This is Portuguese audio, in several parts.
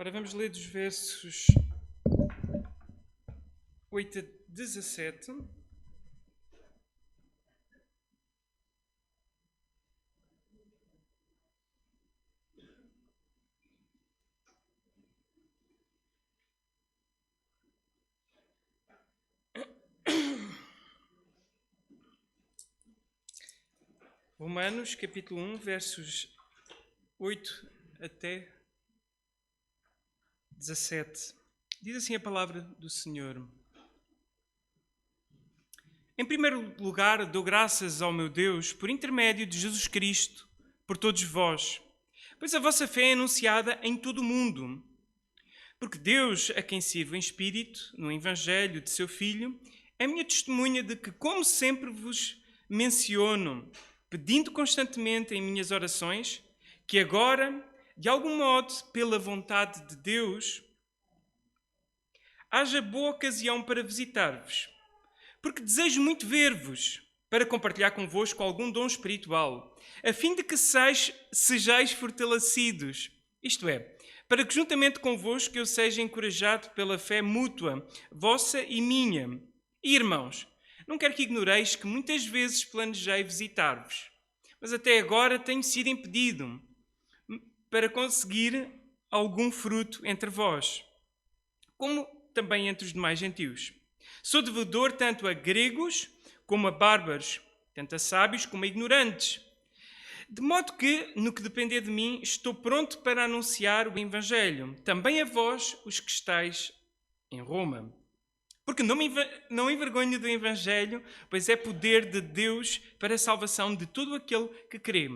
Ora, vamos ler dos versos 8 a 17. Romanos, capítulo 1, versos 8 até 17. Diz assim a palavra do Senhor. Em primeiro lugar, dou graças ao meu Deus por intermédio de Jesus Cristo, por todos vós, pois a vossa fé é anunciada em todo o mundo. Porque Deus, a quem sirvo em espírito, no Evangelho de seu Filho, é minha testemunha de que, como sempre vos menciono, pedindo constantemente em minhas orações, que agora, de algum modo, pela vontade de Deus, haja boa ocasião para visitar-vos, porque desejo muito ver-vos, para compartilhar convosco algum dom espiritual, a fim de que sejais fortalecidos, isto é, para que juntamente convosco eu seja encorajado pela fé mútua, vossa e minha. E, irmãos, não quero que ignoreis que muitas vezes planejei visitar-vos, mas até agora tenho sido impedido para conseguir algum fruto entre vós, como também entre os demais gentios. Sou devedor tanto a gregos como a bárbaros, tanto a sábios como a ignorantes. De modo que, no que depender de mim, estou pronto para anunciar o Evangelho, também a vós, os que estáis em Roma. Porque não envergonho do Evangelho, pois é poder de Deus para a salvação de todo aquele que crê,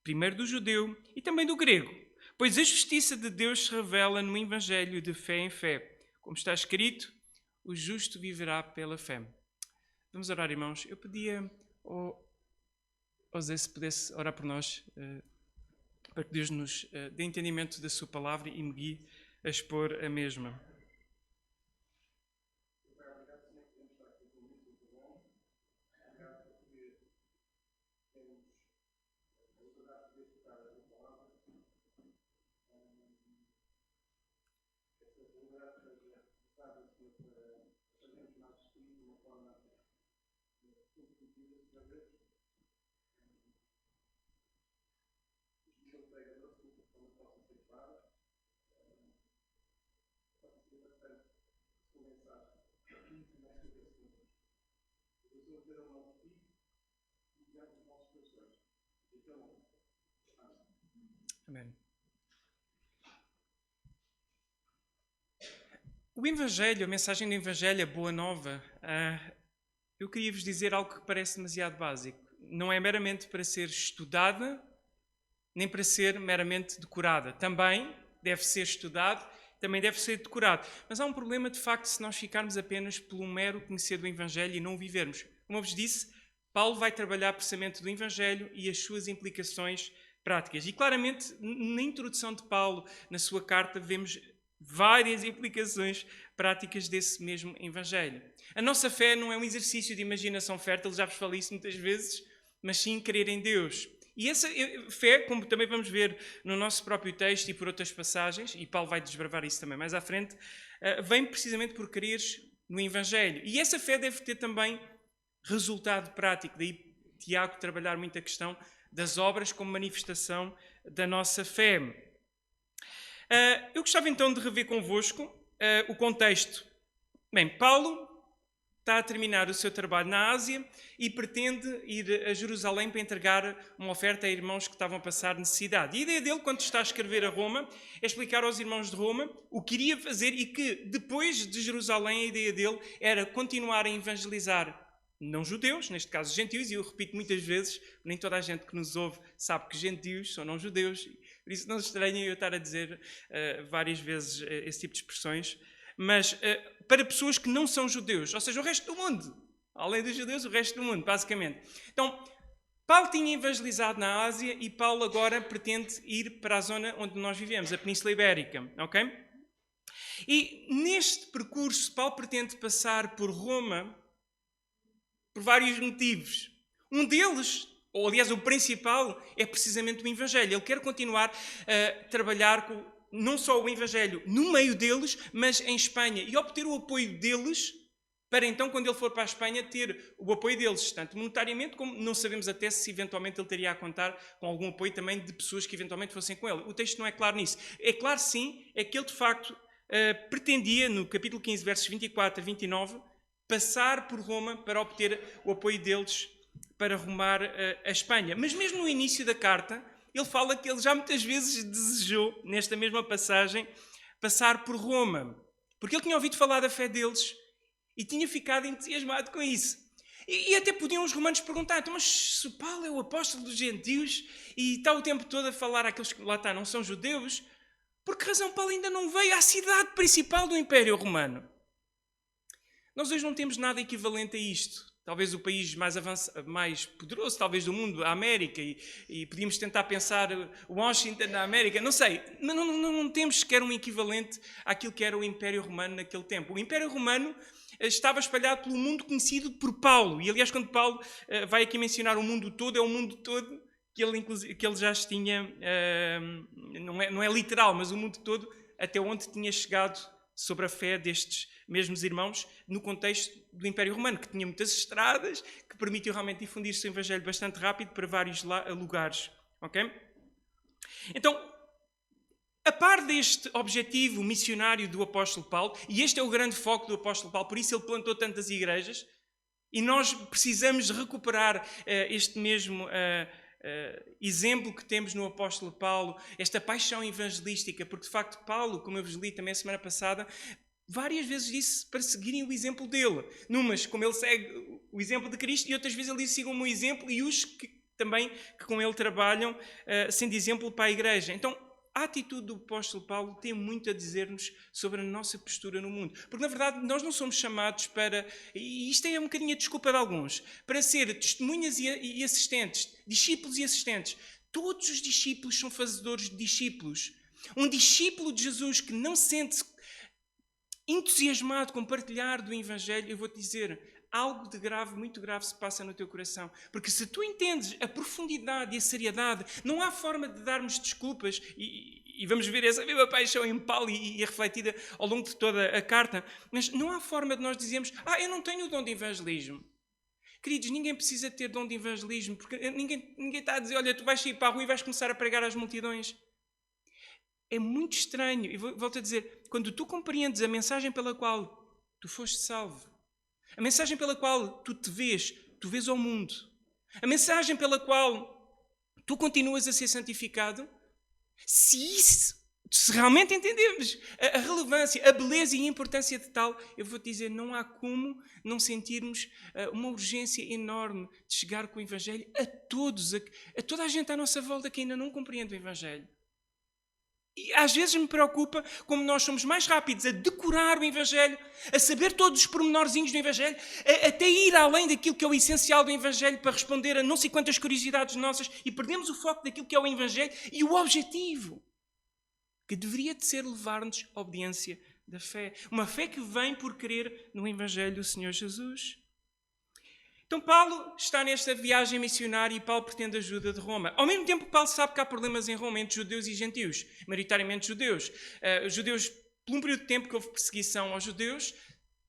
primeiro do judeu e também do grego. Pois a justiça de Deus se revela no Evangelho de fé em fé. Como está escrito, o justo viverá pela fé. Vamos orar, irmãos. Eu pedia ao Zé se pudesse orar por nós, para que Deus nos dê entendimento da sua palavra e me guie a expor a mesma. Amém. O Evangelho, a mensagem do Evangelho, a boa nova, eu queria vos dizer algo que parece demasiado básico. Não é meramente para ser estudada, nem para ser meramente decorada. Também deve ser estudado, também deve ser decorado. Mas há um problema, de facto, se nós ficarmos apenas pelo mero conhecer do Evangelho e não o vivermos. Como eu vos disse, Paulo vai trabalhar precisamente do Evangelho e as suas implicações práticas. E claramente, na introdução de Paulo, na sua carta, vemos várias implicações práticas desse mesmo Evangelho. A nossa fé não é um exercício de imaginação fértil, já vos falei isso muitas vezes, mas sim crer em Deus. E essa fé, como também vamos ver no nosso próprio texto e por outras passagens, e Paulo vai desbravar isso também mais à frente, vem precisamente por creres no Evangelho. E essa fé deve ter também resultado prático. Daí Tiago trabalhar muito a questão das obras como manifestação da nossa fé. Eu gostava então de rever convosco o contexto. Bem, Paulo está a terminar o seu trabalho na Ásia e pretende ir a Jerusalém para entregar uma oferta a irmãos que estavam a passar necessidade. E a ideia dele, quando está a escrever a Roma, é explicar aos irmãos de Roma o que iria fazer e que, depois de Jerusalém, a ideia dele era continuar a evangelizar não-judeus, neste caso gentios, e eu repito muitas vezes, nem toda a gente que nos ouve sabe que gentios são não-judeus, por isso não se estranhem eu estar a dizer várias vezes esse tipo de expressões, mas para pessoas que não são judeus, ou seja, o resto do mundo, além dos judeus, o resto do mundo, basicamente. Então, Paulo tinha evangelizado na Ásia e Paulo agora pretende ir para a zona onde nós vivemos, a Península Ibérica, ok? E neste percurso, Paulo pretende passar por Roma por vários motivos. Um deles, ou aliás o principal, é precisamente o Evangelho. Ele quer continuar a trabalhar não só o Evangelho no meio deles, mas em Espanha, e obter o apoio deles, para então, quando ele for para a Espanha, ter o apoio deles, tanto monetariamente, como não sabemos até se eventualmente ele teria a contar com algum apoio também de pessoas que eventualmente fossem com ele. O texto não é claro nisso. É claro, sim, é que ele de facto pretendia, no capítulo 15, versos 24 a 29, passar por Roma para obter o apoio deles para rumar a Espanha. Mas mesmo no início da carta, ele fala que ele já muitas vezes desejou, nesta mesma passagem, passar por Roma. Porque ele tinha ouvido falar da fé deles e tinha ficado entusiasmado com isso. E até podiam os romanos perguntar, então, mas se Paulo é o apóstolo dos gentios e está o tempo todo a falar àqueles que lá está, não são judeus, por que razão Paulo ainda não veio à cidade principal do Império Romano? Nós hoje não temos nada equivalente a isto. Talvez o país mais poderoso, talvez do mundo, a América, e podíamos tentar pensar Washington na América, não sei. Não temos sequer um equivalente àquilo que era o Império Romano naquele tempo. O Império Romano estava espalhado pelo mundo conhecido por Paulo. E, aliás, quando Paulo vai aqui mencionar o mundo todo, é o mundo todo que ele já tinha, não é literal, mas o mundo todo até onde tinha chegado sobre a fé destes mesmos irmãos no contexto do Império Romano, que tinha muitas estradas, que permitiu realmente difundir-se o Evangelho bastante rápido para vários lugares. Okay? Então, a par deste objetivo missionário do apóstolo Paulo, e este é o grande foco do apóstolo Paulo, por isso ele plantou tantas igrejas, e nós precisamos recuperar este mesmo exemplo que temos no apóstolo Paulo, esta paixão evangelística, porque de facto Paulo, como eu vos li também a semana passada, várias vezes disse para seguirem o exemplo dele. Numas, como ele segue o exemplo de Cristo, e outras vezes ele disse sigam o meu exemplo e os que também que com ele trabalham, sendo exemplo para a igreja. Então, a atitude do apóstolo Paulo tem muito a dizer-nos sobre a nossa postura no mundo. Porque, na verdade, nós não somos chamados para, e isto é um bocadinho a desculpa de alguns, para ser testemunhas e assistentes, discípulos e assistentes. Todos os discípulos são fazedores de discípulos. Um discípulo de Jesus que não sente-se entusiasmado com partilhar do Evangelho, eu vou-te dizer, algo de grave, muito grave se passa no teu coração. Porque se tu entendes a profundidade e a seriedade, não há forma de darmos desculpas, e vamos ver essa mesma paixão em Paulo e refletida ao longo de toda a carta, mas não há forma de nós dizermos, eu não tenho o dom de evangelismo. Queridos, ninguém precisa ter dom de evangelismo, porque ninguém está a dizer, olha, tu vais sair para a rua e vais começar a pregar às multidões. É muito estranho, e volto a dizer, quando tu compreendes a mensagem pela qual tu foste salvo, a mensagem pela qual tu vês ao mundo, a mensagem pela qual tu continuas a ser santificado, se realmente entendermos a relevância, a beleza e a importância de tal, eu vou-te dizer, não há como não sentirmos uma urgência enorme de chegar com o Evangelho a todos, a toda a gente à nossa volta que ainda não compreende o Evangelho. E às vezes me preocupa como nós somos mais rápidos a decorar o Evangelho, a saber todos os pormenorzinhos do Evangelho, até ir além daquilo que é o essencial do Evangelho para responder a não sei quantas curiosidades nossas e perdemos o foco daquilo que é o Evangelho e o objetivo, que deveria de ser levar-nos à obediência da fé. Uma fé que vem por crer no Evangelho do Senhor Jesus. Então Paulo está nesta viagem missionária e Paulo pretende ajuda de Roma. Ao mesmo tempo, Paulo sabe que há problemas em Roma entre judeus e gentios, maioritariamente judeus. Os judeus, por um período de tempo que houve perseguição aos judeus,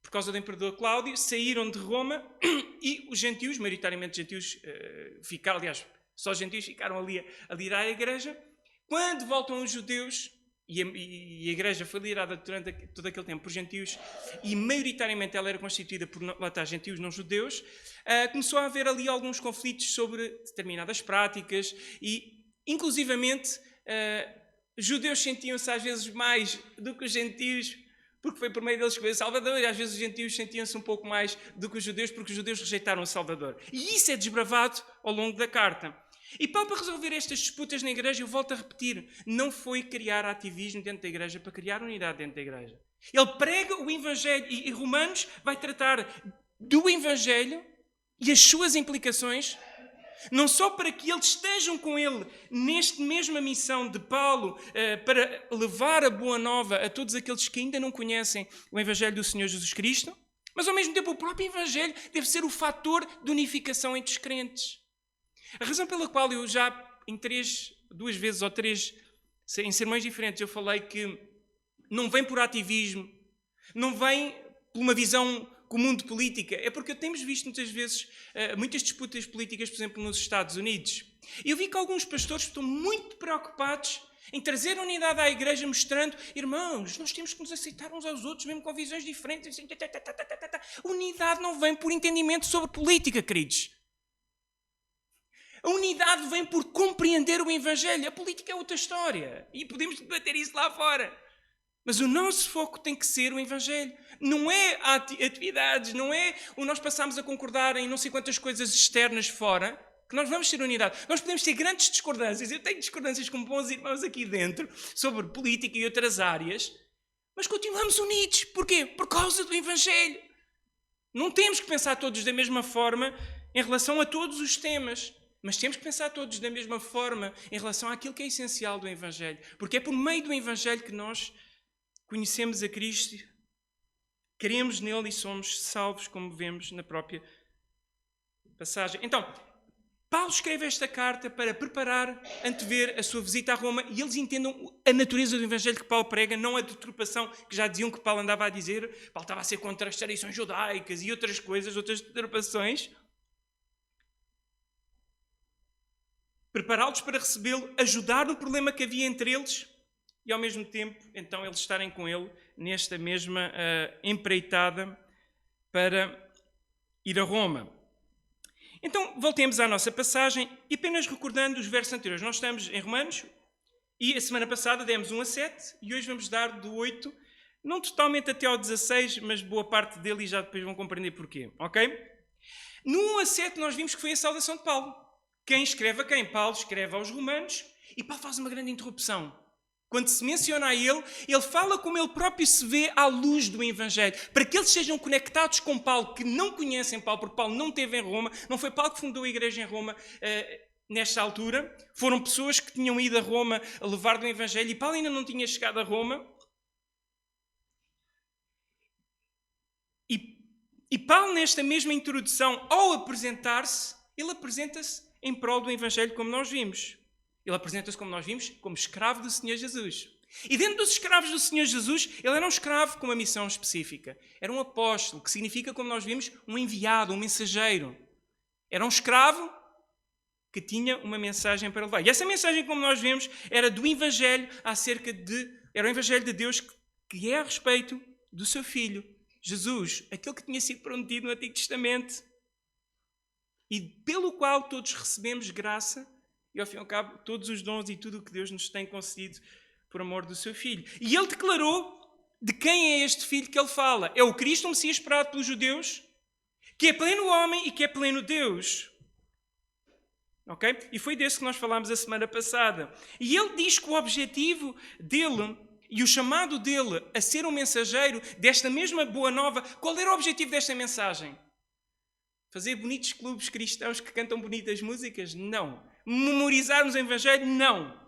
por causa do imperador Cláudio, saíram de Roma e os gentios, maioritariamente gentios, ficaram, aliás, só os gentios ficaram ali a liderar a igreja. Quando voltam os judeus, e a igreja foi liderada durante todo aquele tempo por gentios, e maioritariamente ela era constituída por lá está, gentios não judeus, começou a haver ali alguns conflitos sobre determinadas práticas e, inclusivamente, judeus sentiam-se às vezes mais do que os gentios, porque foi por meio deles que veio o Salvador, e às vezes os gentios sentiam-se um pouco mais do que os judeus, porque os judeus rejeitaram o Salvador. E isso é desbravado ao longo da carta. E Paulo, para resolver estas disputas na igreja, eu volto a repetir, não foi criar ativismo dentro da igreja para criar unidade dentro da igreja. Ele prega o Evangelho e Romanos vai tratar do Evangelho e as suas implicações, não só para que eles estejam com ele nesta mesma missão de Paulo, para levar a boa nova a todos aqueles que ainda não conhecem o Evangelho do Senhor Jesus Cristo, mas ao mesmo tempo o próprio Evangelho deve ser o fator de unificação entre os crentes. A razão pela qual eu já, em duas vezes ou três Em sermões diferentes eu falei que não vem por ativismo, não vem por uma visão comum de política. É porque temos visto muitas vezes muitas disputas políticas, por exemplo, nos Estados Unidos. E eu vi que alguns pastores estão muito preocupados em trazer unidade à igreja, mostrando, irmãos, nós temos que nos aceitar uns aos outros, mesmo com visões diferentes. Unidade não vem por entendimento sobre política, queridos. A unidade vem por compreender o Evangelho. A política é outra história. E podemos debater isso lá fora. Mas o nosso foco tem que ser o Evangelho. Não é atividades, não é o nós passarmos a concordar em não sei quantas coisas externas fora, que nós vamos ter unidade. Nós podemos ter grandes discordâncias. Eu tenho discordâncias com bons irmãos aqui dentro sobre política e outras áreas, mas continuamos unidos. Porquê? Por causa do Evangelho. Não temos que pensar todos da mesma forma em relação a todos os temas. Mas temos que pensar todos da mesma forma em relação àquilo que é essencial do Evangelho. Porque é por meio do Evangelho que nós conhecemos a Cristo, cremos nele e somos salvos, como vemos na própria passagem. Então, Paulo escreve esta carta para preparar, antever a sua visita a Roma, e eles entendam a natureza do Evangelho que Paulo prega, não a deturpação que já diziam que Paulo andava a dizer. Paulo estava a ser contra as tradições judaicas e outras coisas, outras deturpações. Prepará-los para recebê-lo, ajudar no problema que havia entre eles e, ao mesmo tempo, então, eles estarem com ele nesta mesma empreitada para ir a Roma. Então, voltemos à nossa passagem e apenas recordando os versos anteriores. Nós estamos em Romanos e a semana passada demos 1 a 7 e hoje vamos dar do 8, não totalmente até ao 16, mas boa parte dele e já depois vão compreender porquê, ok? No 1 a 7 nós vimos que foi a saudação de Paulo. Quem escreve a quem? Paulo escreve aos Romanos e Paulo faz uma grande interrupção. Quando se menciona a ele fala como ele próprio se vê à luz do Evangelho. Para que eles sejam conectados com Paulo, que não conhecem Paulo, porque Paulo não esteve em Roma, não foi Paulo que fundou a igreja em Roma nesta altura. Foram pessoas que tinham ido a Roma a levar do Evangelho e Paulo ainda não tinha chegado a Roma. E Paulo, nesta mesma introdução, ao apresentar-se, ele apresenta-se em prol do Evangelho, como nós vimos. Ele apresenta-se, como nós vimos, como escravo do Senhor Jesus. E dentro dos escravos do Senhor Jesus, ele era um escravo com uma missão específica. Era um apóstolo, que significa, como nós vimos, um enviado, um mensageiro. Era um escravo que tinha uma mensagem para levar. E essa mensagem, como nós vemos, era do Evangelho era o Evangelho de Deus que é a respeito do seu Filho, Jesus, aquele que tinha sido prometido no Antigo Testamento e pelo qual todos recebemos graça e, ao fim e ao cabo, todos os dons e tudo o que Deus nos tem concedido por amor do seu Filho. E ele declarou de quem é este Filho que ele fala. É o Cristo, o Messias esperado pelos judeus, que é pleno homem e que é pleno Deus. Ok? E foi desse que nós falámos a semana passada. E ele diz que o objetivo dele e o chamado dele a ser um mensageiro desta mesma boa nova, qual era o objetivo desta mensagem? Fazer bonitos clubes cristãos que cantam bonitas músicas? Não. Memorizarmos o Evangelho? Não.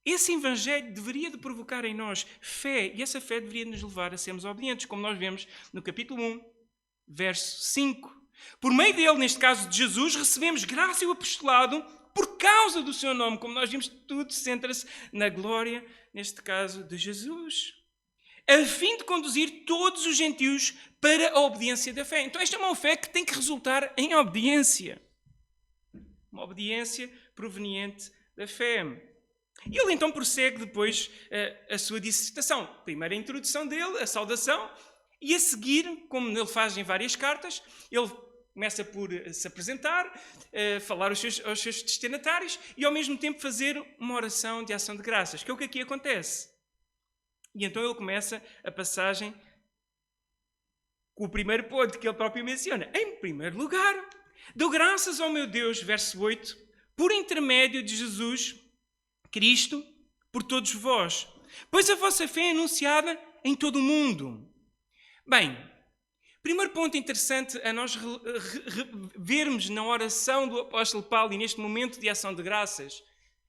Esse Evangelho deveria de provocar em nós fé, e essa fé deveria nos levar a sermos obedientes, como nós vemos no capítulo 1, verso 5. Por meio dele, neste caso de Jesus, recebemos graça e o apostolado por causa do seu nome. Como nós vimos, tudo centra-se na glória, neste caso, de Jesus, a fim de conduzir todos os gentios para a obediência da fé. Então esta é uma fé que tem que resultar em obediência. Uma obediência proveniente da fé. E ele então prossegue depois a sua dissertação. Primeiro a introdução dele, a saudação, e a seguir, como ele faz em várias cartas, ele começa por se apresentar, falar aos seus destinatários e ao mesmo tempo fazer uma oração de ação de graças, que é o que aqui acontece. E então ele começa a passagem com o primeiro ponto que ele próprio menciona. Em primeiro lugar, dou graças ao meu Deus, verso 8, por intermédio de Jesus Cristo, por todos vós, pois a vossa fé é anunciada em todo o mundo. Bem, primeiro ponto interessante a nós vermos na oração do apóstolo Paulo e neste momento de ação de graças,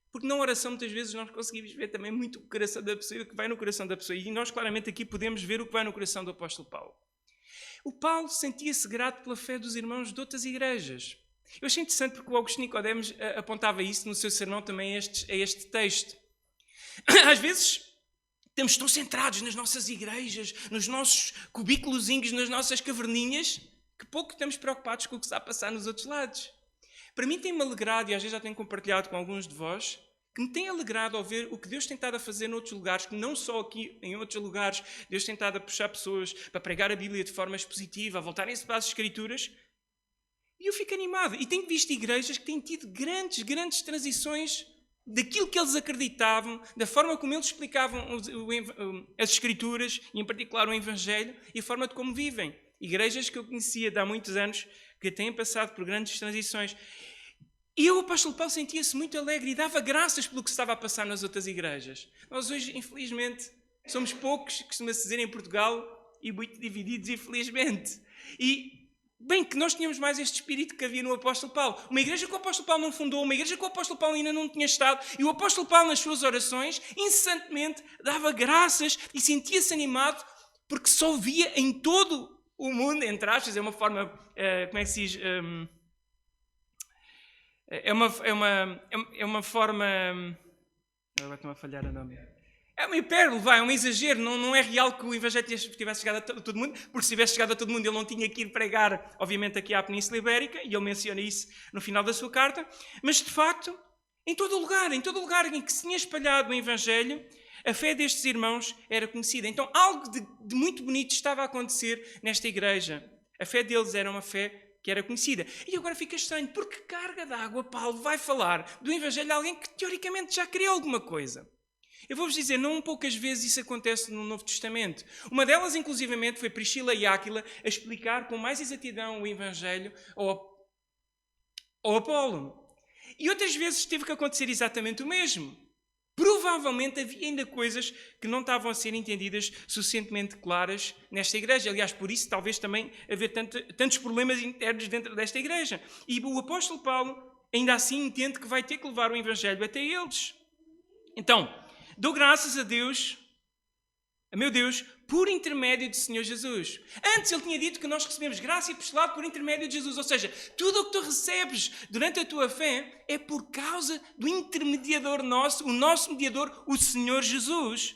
porque na oração muitas vezes nós conseguimos ver também muito o coração da pessoa e o que vai no coração da pessoa. E nós claramente aqui podemos ver o que vai no coração do apóstolo Paulo. O Paulo sentia-se grato pela fé dos irmãos de outras igrejas. Eu achei interessante porque o Augusto Nicodemos apontava isso no seu sermão também a este texto. Às vezes estamos tão centrados nas nossas igrejas, nos nossos cubículozinhos, nas nossas caverninhas, que pouco estamos preocupados com o que está a passar nos outros lados. Para mim tem-me alegrado, e às vezes já tenho compartilhado com alguns de vós, que me tem alegrado ao ver o que Deus tem estado a fazer noutros lugares, que não só aqui, em outros lugares, Deus tem estado a puxar pessoas para pregar a Bíblia de forma expositiva, a voltarem-se para as Escrituras. E eu fico animado. E tenho visto igrejas que têm tido grandes transições daquilo que eles acreditavam, da forma como eles explicavam as Escrituras, e em particular o Evangelho, e a forma de como vivem. Igrejas que eu conhecia de há muitos anos, que têm passado por grandes transições. E o apóstolo Paulo sentia-se muito alegre e dava graças pelo que estava a passar nas outras igrejas. Nós hoje, infelizmente, somos poucos, costuma-se dizer em Portugal, e muito divididos, infelizmente. E, bem, que nós tínhamos mais este espírito que havia no apóstolo Paulo. Uma igreja que o apóstolo Paulo não fundou, uma igreja que o apóstolo Paulo ainda não tinha estado, e o apóstolo Paulo, nas suas orações, incessantemente dava graças e sentia-se animado, porque só via em todo o mundo, entre aspas, é uma forma, como é que se diz... É uma forma... Agora estou a falhar a nome. É uma hipérbole, é um exagero. Não é real que o Evangelho tivesse chegado a todo mundo, porque se tivesse chegado a todo mundo ele não tinha que ir pregar, obviamente, aqui à Península Ibérica, e ele menciona isso no final da sua carta. Mas, de facto, em todo o lugar em que se tinha espalhado o Evangelho, a fé destes irmãos era conhecida. Então, algo de muito bonito estava a acontecer nesta igreja. A fé deles era uma fé que era conhecida. E agora fica estranho, porque carga d'água Paulo vai falar do Evangelho a alguém que teoricamente já criou alguma coisa. Eu vou-vos dizer, não poucas vezes isso acontece no Novo Testamento. Uma delas, inclusivamente, foi Priscila e Áquila a explicar com mais exatidão o Evangelho ao Apolo. E outras vezes teve que acontecer exatamente o mesmo. Provavelmente havia ainda coisas que não estavam a ser entendidas suficientemente claras nesta igreja. Aliás, por isso talvez também haver tantos problemas internos dentro desta igreja. E o apóstolo Paulo ainda assim entende que vai ter que levar o Evangelho até eles. Então, dou graças a Deus, a meu Deus, por intermédio do Senhor Jesus. Antes ele tinha dito que nós recebemos graça e apostolado por intermédio de Jesus. Ou seja, tudo o que tu recebes durante a tua fé é por causa do intermediador nosso, o nosso mediador, o Senhor Jesus.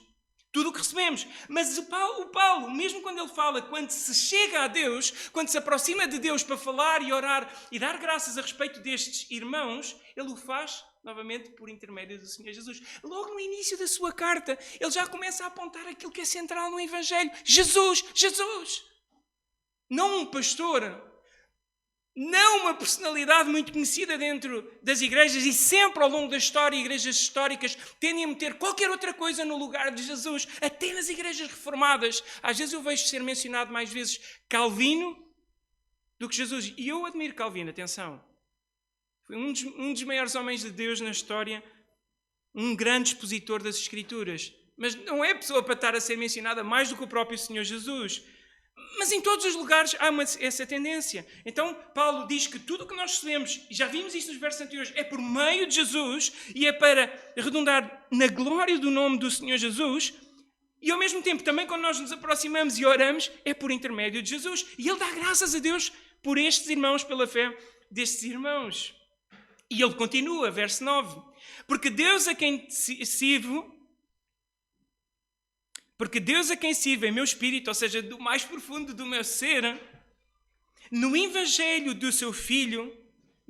Tudo o que recebemos. Mas o Paulo, mesmo quando ele fala, quando se chega a Deus, quando se aproxima de Deus para falar e orar e dar graças a respeito destes irmãos, ele o faz novamente por intermédio do Senhor Jesus. Logo no início da sua carta, ele já começa a apontar aquilo que é central no Evangelho. Jesus, Jesus. Não um pastor, não uma personalidade muito conhecida dentro das igrejas, e sempre ao longo da história, igrejas históricas tendem a meter qualquer outra coisa no lugar de Jesus. Até nas igrejas reformadas, às vezes eu vejo ser mencionado mais vezes Calvino do que Jesus. E eu admiro Calvino, atenção. Foi um dos maiores homens de Deus na história, um grande expositor das Escrituras. Mas não é pessoa para estar a ser mencionada mais do que o próprio Senhor Jesus. Mas em todos os lugares há essa tendência. Então, Paulo diz que tudo o que nós recebemos, e já vimos isso nos versos anteriores, é por meio de Jesus e é para redundar na glória do nome do Senhor Jesus. E ao mesmo tempo, também quando nós nos aproximamos e oramos, é por intermédio de Jesus. E ele dá graças a Deus por estes irmãos, pela fé destes irmãos. E ele continua, verso 9. Porque Deus a quem sirvo em meu espírito, ou seja, do mais profundo do meu ser, no Evangelho do seu Filho,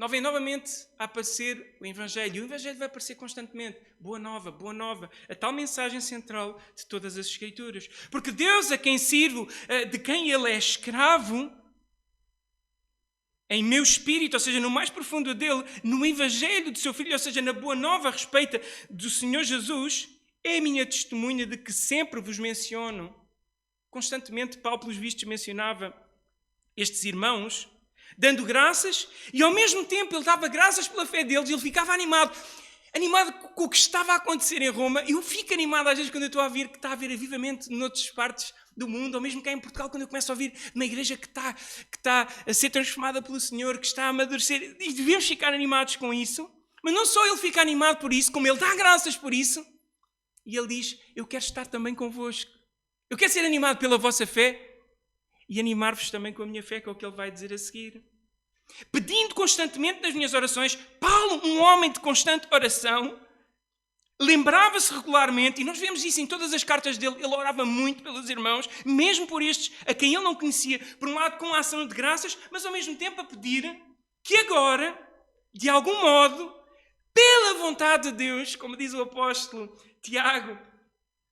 vem novamente a aparecer o Evangelho. E o Evangelho vai aparecer constantemente. Boa nova. A tal mensagem central de todas as Escrituras. Porque Deus a quem sirvo, de quem ele é escravo, em meu espírito, ou seja, no mais profundo dele, no Evangelho do seu Filho, ou seja, na boa nova a respeito do Senhor Jesus, é a minha testemunha de que sempre vos menciono. Constantemente, Paulo, pelos vistos, mencionava estes irmãos, dando graças, e ao mesmo tempo ele dava graças pela fé deles, e ele ficava animado com o que estava a acontecer em Roma. Eu fico animado às vezes quando eu estou a ouvir que está a haver avivamento noutras partes do mundo, ou mesmo cá em Portugal, quando eu começo a ouvir uma igreja que está a ser transformada pelo Senhor, que está a amadurecer, e devemos ficar animados com isso. Mas não só ele fica animado por isso, como ele dá graças por isso, e ele diz, eu quero estar também convosco. Eu quero ser animado pela vossa fé e animar-vos também com a minha fé, que é o que ele vai dizer a seguir. Pedindo constantemente nas minhas orações, Paulo, um homem de constante oração, lembrava-se regularmente, e nós vemos isso em todas as cartas dele, ele orava muito pelos irmãos, mesmo por estes a quem ele não conhecia, por um lado com a ação de graças, mas ao mesmo tempo a pedir que agora, de algum modo, pela vontade de Deus, como diz o apóstolo Tiago,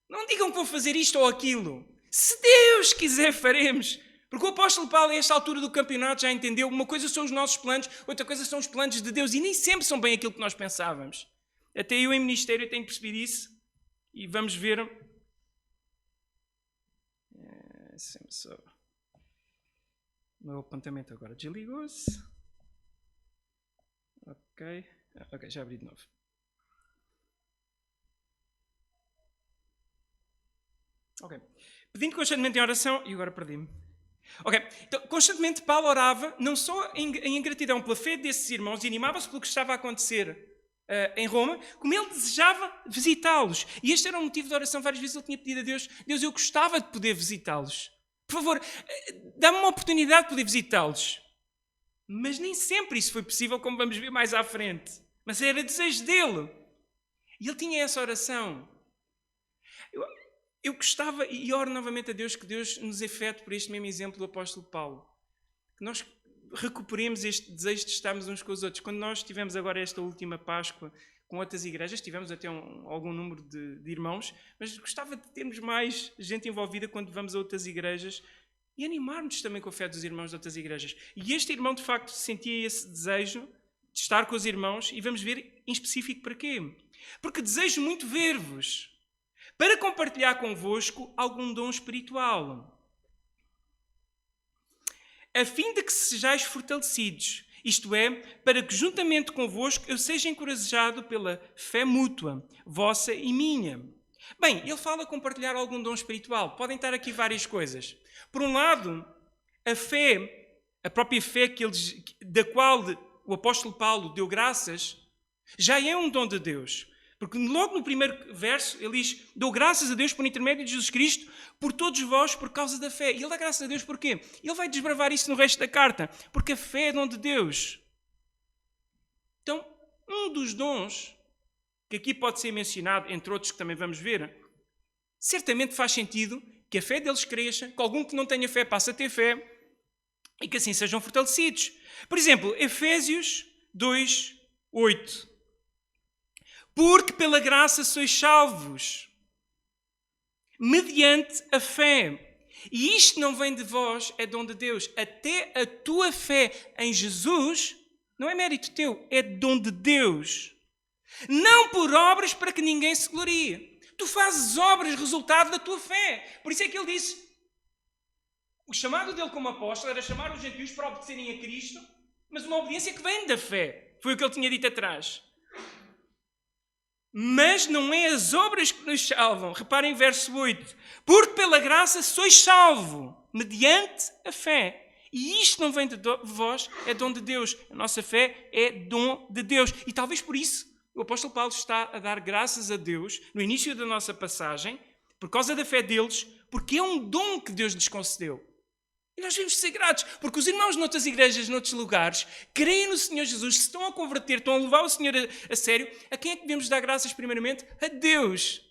não digam que vou fazer isto ou aquilo. Se Deus quiser, faremos. Porque o apóstolo Paulo, a esta altura do campeonato, já entendeu, uma coisa são os nossos planos, outra coisa são os planos de Deus, e nem sempre são bem aquilo que nós pensávamos. Até eu em ministério tenho percebido isso, e vamos ver. Só. O meu apontamento agora desligou-se. Ok, já abri de novo. Ok. Pedindo constantemente em oração, e agora perdi-me. Ok, então constantemente Paulo orava, não só em ingratidão pela fé desses irmãos, e animava-se pelo que estava a acontecer em Roma, como ele desejava visitá-los. E este era o motivo da oração. Várias vezes ele tinha pedido a Deus: Deus, eu gostava de poder visitá-los. Por favor, dá-me uma oportunidade de poder visitá-los. Mas nem sempre isso foi possível, como vamos ver mais à frente. Mas era desejo dele. E ele tinha essa oração. Eu gostava, e oro novamente a Deus, que Deus nos afete por este mesmo exemplo do apóstolo Paulo. Que nós recuperemos este desejo de estarmos uns com os outros. Quando nós tivemos agora esta última Páscoa com outras igrejas, tivemos até algum número de irmãos, mas gostava de termos mais gente envolvida quando vamos a outras igrejas e animarmos também com a fé dos irmãos de outras igrejas. E este irmão, de facto, sentia esse desejo de estar com os irmãos, e vamos ver em específico para quê. Porque desejo muito ver-vos, para compartilhar convosco algum dom espiritual, a fim de que sejais fortalecidos, isto é, para que juntamente convosco eu seja encorajado pela fé mútua, vossa e minha. Bem, ele fala compartilhar algum dom espiritual. Podem estar aqui várias coisas. Por um lado, a fé, a própria fé da qual o apóstolo Paulo deu graças, já é um dom de Deus. Porque logo no primeiro verso ele diz: dou graças a Deus por intermédio de Jesus Cristo, por todos vós, por causa da fé. E ele dá graças a Deus porquê? Ele vai desbravar isso no resto da carta. Porque a fé é dom de Deus. Então, um dos dons, que aqui pode ser mencionado, entre outros que também vamos ver, certamente faz sentido que a fé deles cresça, que algum que não tenha fé passe a ter fé, e que assim sejam fortalecidos. Por exemplo, Efésios 2:8. Porque pela graça sois salvos, mediante a fé. E isto não vem de vós, é dom de Deus. Até a tua fé em Jesus não é mérito teu, é dom de Deus. Não por obras para que ninguém se glorie. Tu fazes obras resultado da tua fé. Por isso é que ele disse, o chamado dele como apóstolo era chamar os gentios para obedecerem a Cristo, mas uma obediência que vem da fé. Foi o que ele tinha dito atrás. Mas não é as obras que nos salvam. Reparem verso 8. Porque pela graça sois salvo, mediante a fé. E isto não vem de vós, é dom de Deus. A nossa fé é dom de Deus. E talvez por isso o apóstolo Paulo está a dar graças a Deus no início da nossa passagem, por causa da fé deles, porque é um dom que Deus lhes concedeu. E nós devemos ser gratos, porque os irmãos noutras igrejas, noutros lugares, creem no Senhor Jesus, se estão a converter, estão a levar o Senhor a sério. A quem é que devemos dar graças primeiramente? A Deus.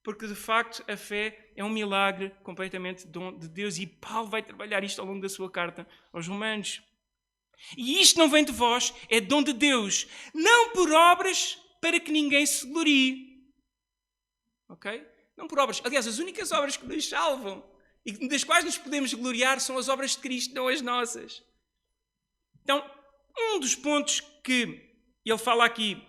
Porque de facto a fé é um milagre completamente dom de Deus, e Paulo vai trabalhar isto ao longo da sua carta aos Romanos. E isto não vem de vós, é dom de Deus, não por obras para que ninguém se glorie. Ok? Não por obras. Aliás, as únicas obras que nos salvam e das quais nos podemos gloriar são as obras de Cristo, não as nossas. Então, um dos pontos que ele fala aqui,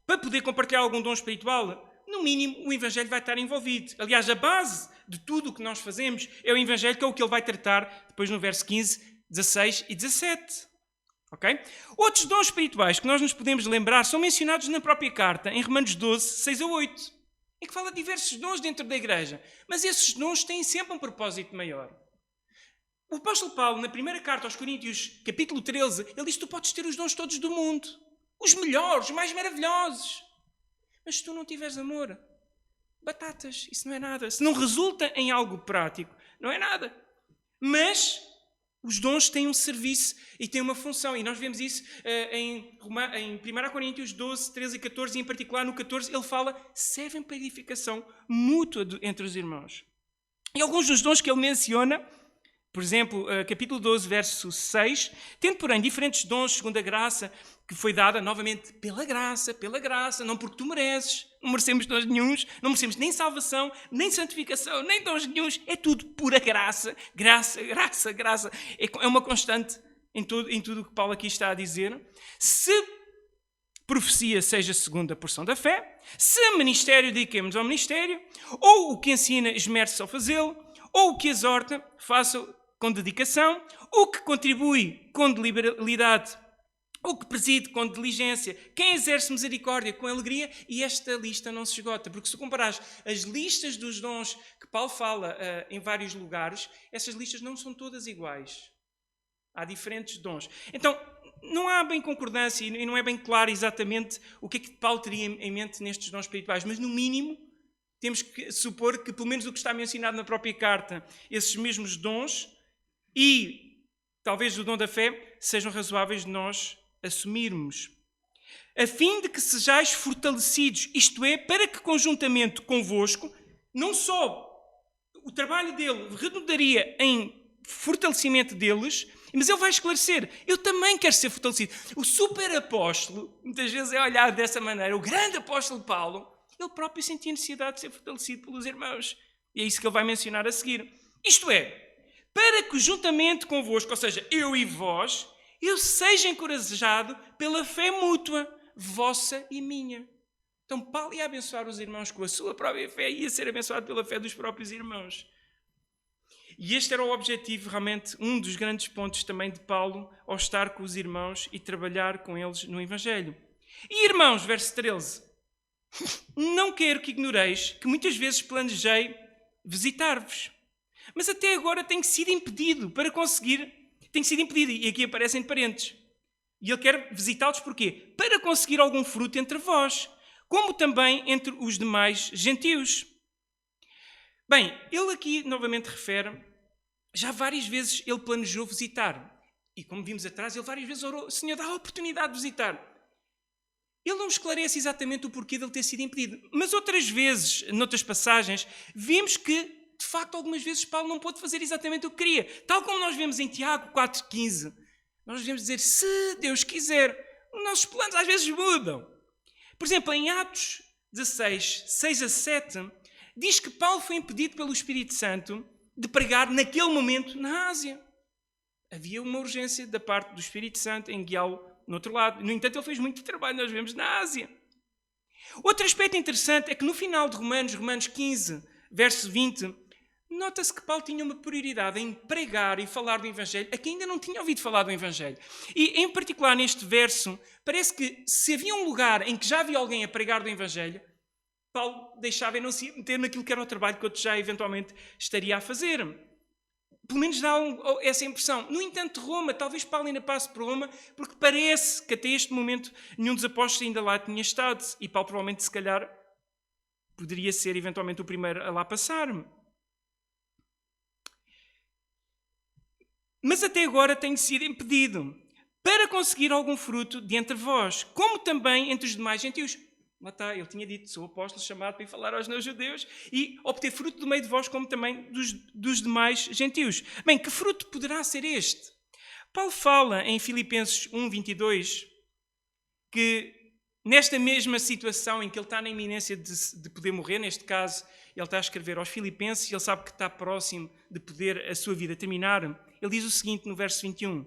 para poder compartilhar algum dom espiritual, no mínimo o Evangelho vai estar envolvido. Aliás, a base de tudo o que nós fazemos é o Evangelho, que é o que ele vai tratar depois no verso 15, 16 e 17. Okay? Outros dons espirituais que nós nos podemos lembrar são mencionados na própria carta, em Romanos 12, 6 a 8. É que fala de diversos dons dentro da igreja. Mas esses dons têm sempre um propósito maior. O apóstolo Paulo, na primeira carta aos Coríntios, capítulo 13, ele diz que tu podes ter os dons todos do mundo. Os melhores, os mais maravilhosos. Mas se tu não tiveres amor, batatas, isso não é nada. Se não resulta em algo prático, não é nada. Mas Os dons têm um serviço e têm uma função. E nós vemos isso em 1 Coríntios 12, 13 e 14. E em particular no 14 ele fala, servem para edificação mútua entre os irmãos. E alguns dos dons que ele menciona, por exemplo, capítulo 12, verso 6, tendo, porém, diferentes dons segundo a graça que foi dada, novamente, pela graça, não porque tu mereces, não merecemos dons nenhuns, não merecemos nem salvação, nem santificação, nem dons nenhuns, é tudo pura graça, graça. É uma constante em tudo o que Paulo aqui está a dizer. Se profecia seja segundo a porção da fé, se ministério, dediquemos ao ministério, ou o que ensina, esmere-se ao fazê-lo, ou o que exorta, faça com dedicação, o que contribui com liberalidade, o que preside com diligência, quem exerce misericórdia com alegria, e esta lista não se esgota, porque se comparares as listas dos dons que Paulo fala em vários lugares, essas listas não são todas iguais. Há diferentes dons. Então, não há bem concordância e não é bem claro exatamente o que é que Paulo teria em mente nestes dons espirituais, mas no mínimo temos que supor que, pelo menos o que está mencionado na própria carta, esses mesmos dons e talvez o dom da fé sejam razoáveis de nós assumirmos. A fim de que sejais fortalecidos, isto é, para que conjuntamente convosco, não só o trabalho dele redundaria em fortalecimento deles, mas ele vai esclarecer, eu também quero ser fortalecido. O super apóstolo, muitas vezes é olhado dessa maneira, o grande apóstolo Paulo, ele próprio sentia necessidade de ser fortalecido pelos irmãos. E é isso que ele vai mencionar a seguir. Isto é, para que juntamente convosco, ou seja, eu e vós, eu seja encorajado pela fé mútua, vossa e minha. Então Paulo ia abençoar os irmãos com a sua própria fé e ia ser abençoado pela fé dos próprios irmãos. E este era o objetivo, realmente, um dos grandes pontos também de Paulo ao estar com os irmãos e trabalhar com eles no Evangelho. E irmãos, verso 13, não quero que ignoreis que muitas vezes planejei visitar-vos, mas até agora tenho sido impedido para conseguir, e aqui aparecem parentes. E ele quer visitá-los porquê? Para conseguir algum fruto entre vós, como também entre os demais gentios. Bem, ele aqui novamente refere, já várias vezes ele planejou visitar. E como vimos atrás, ele várias vezes orou, Senhor, dá a oportunidade de visitar. Ele não esclarece exatamente o porquê de ele ter sido impedido. Mas outras vezes, noutras passagens, vimos que, de facto, algumas vezes Paulo não pôde fazer exatamente o que queria. Tal como nós vemos em Tiago 4,15. Nós devemos dizer, se Deus quiser, os nossos planos às vezes mudam. Por exemplo, em Atos 16, 6 a 7, diz que Paulo foi impedido pelo Espírito Santo de pregar naquele momento na Ásia. Havia uma urgência da parte do Espírito Santo em guiá-lo no outro lado. No entanto, ele fez muito trabalho, nós vemos, na Ásia. Outro aspecto interessante é que no final de Romanos 15, verso 20, nota-se que Paulo tinha uma prioridade em pregar e falar do Evangelho a quem ainda não tinha ouvido falar do Evangelho. E, em particular, neste verso, parece que se havia um lugar em que já havia alguém a pregar do Evangelho, Paulo deixava e não se meter naquilo que era o trabalho que outro já eventualmente estaria a fazer. Pelo menos dá essa impressão. No entanto, Roma, talvez Paulo ainda passe por Roma, porque parece que até este momento nenhum dos apóstolos ainda lá tinha estado. E Paulo provavelmente, se calhar, poderia ser eventualmente o primeiro a lá passar. Mas até agora tenho sido impedido para conseguir algum fruto de entre vós, como também entre os demais gentios. Lá está, ele tinha dito, sou apóstolo chamado para ir falar aos não-judeus e obter fruto do meio de vós, como também dos demais gentios. Bem, que fruto poderá ser este? Paulo fala em Filipenses 1:22 que nesta mesma situação em que ele está na iminência de poder morrer, neste caso ele está a escrever aos Filipenses e ele sabe que está próximo de poder a sua vida terminar, ele diz o seguinte no verso 21,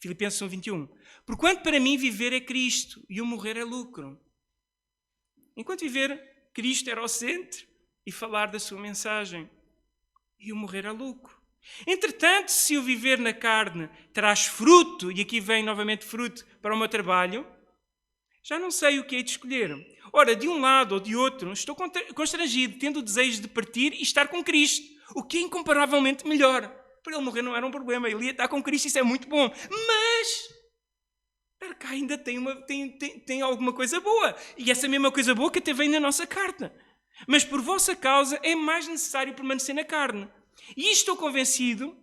Filipenses 1:21, porquanto para mim viver é Cristo e o morrer é lucro. Enquanto viver, Cristo era o centro e falar da sua mensagem. E o morrer é lucro. Entretanto, se o viver na carne traz fruto, e aqui vem novamente fruto para o meu trabalho, já não sei o que hei de escolher. Ora, de um lado ou de outro, estou constrangido, tendo o desejo de partir e estar com Cristo, o que é incomparavelmente melhor. Para ele morrer não era um problema, ele ia estar com Cristo, isso é muito bom. Mas para cá ainda tem alguma coisa boa. E essa mesma coisa boa que até vem na nossa carta. Mas por vossa causa é mais necessário permanecer na carne. E estou convencido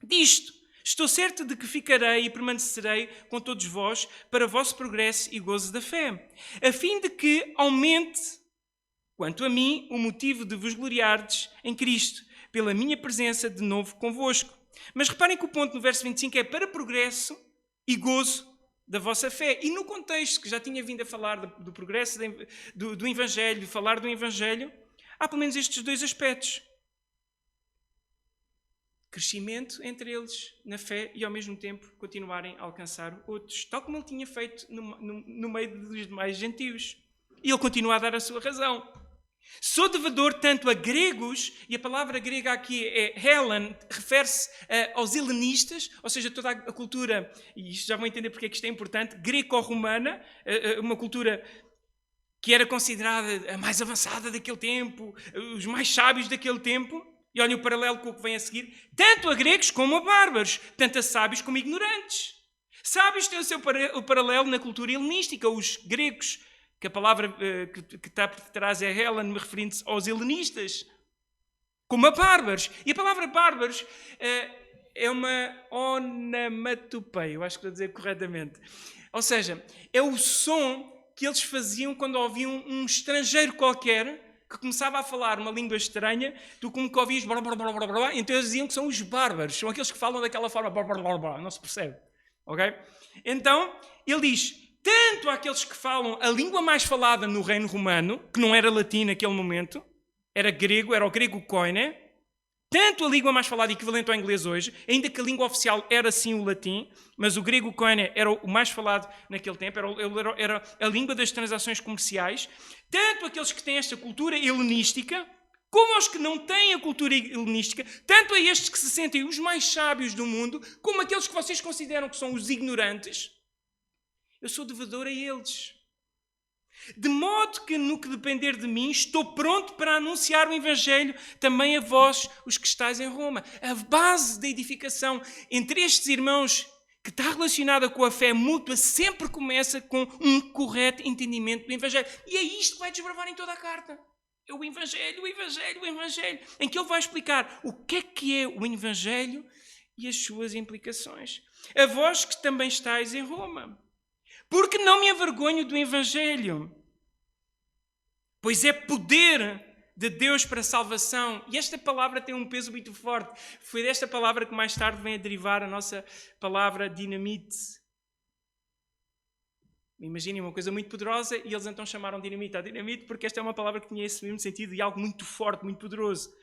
disto, Estou certo de que ficarei e permanecerei com todos vós para vosso progresso e gozo da fé, a fim de que aumente, quanto a mim, o motivo de vos gloriardes em Cristo, pela minha presença de novo convosco. Mas reparem que o ponto no verso 25 é para progresso e gozo da vossa fé. E no contexto que já tinha vindo a falar do progresso do Evangelho, de falar do Evangelho, há pelo menos estes dois aspectos. Crescimento entre eles na fé e ao mesmo tempo continuarem a alcançar outros, tal como ele tinha feito no meio dos demais gentios. E ele continua a dar a sua razão. Sou devedor tanto a gregos, e a palavra grega aqui é Helen, refere-se aos helenistas, ou seja, toda a cultura, e isto já vão entender porque é que isto é importante, greco-romana, uma cultura que era considerada a mais avançada daquele tempo, os mais sábios daquele tempo. E olhem o paralelo com o que vem a seguir. Tanto a gregos como a bárbaros, tanto a sábios como ignorantes. Sábios têm o paralelo na cultura helenística, os gregos, que a palavra que está por trás é Helen, referindo-se aos helenistas, como a bárbaros. E a palavra bárbaros é uma onomatopeia, eu acho que estou a dizer corretamente. Ou seja, é o som que eles faziam quando ouviam um estrangeiro qualquer que começava a falar uma língua estranha, tu como que ouvias blá, blá, blá, blá, blá, então eles diziam que são os bárbaros, são aqueles que falam daquela forma, blá, blá, blá, blá, não se percebe. Ok? Então, ele diz, tanto àqueles que falam a língua mais falada no reino romano, que não era latim naquele momento, era grego, era o grego koine, tanto a língua mais falada, equivalente ao inglês hoje, ainda que a língua oficial era sim o latim, mas o grego koine era o mais falado naquele tempo, era a língua das transações comerciais. Tanto aqueles que têm esta cultura helenística, como aos que não têm a cultura helenística, tanto a estes que se sentem os mais sábios do mundo, como aqueles que vocês consideram que são os ignorantes, eu sou devedor a eles. De modo que, no que depender de mim, estou pronto para anunciar o Evangelho também a vós, os que estáis em Roma. A base da edificação entre estes irmãos, que está relacionada com a fé mútua, sempre começa com um correto entendimento do Evangelho. E é isto que vai desbravar em toda a carta. É o Evangelho, o Evangelho, o Evangelho. Em que ele vai explicar o que é o Evangelho e as suas implicações. A vós que também estáis em Roma. Porque não me envergonho do Evangelho, pois é poder de Deus para a salvação. E esta palavra tem um peso muito forte. Foi desta palavra que mais tarde vem a derivar a nossa palavra dinamite. Imaginem uma coisa muito poderosa e eles então chamaram dinamite a dinamite porque esta é uma palavra que tinha esse mesmo sentido e algo muito forte, muito poderoso.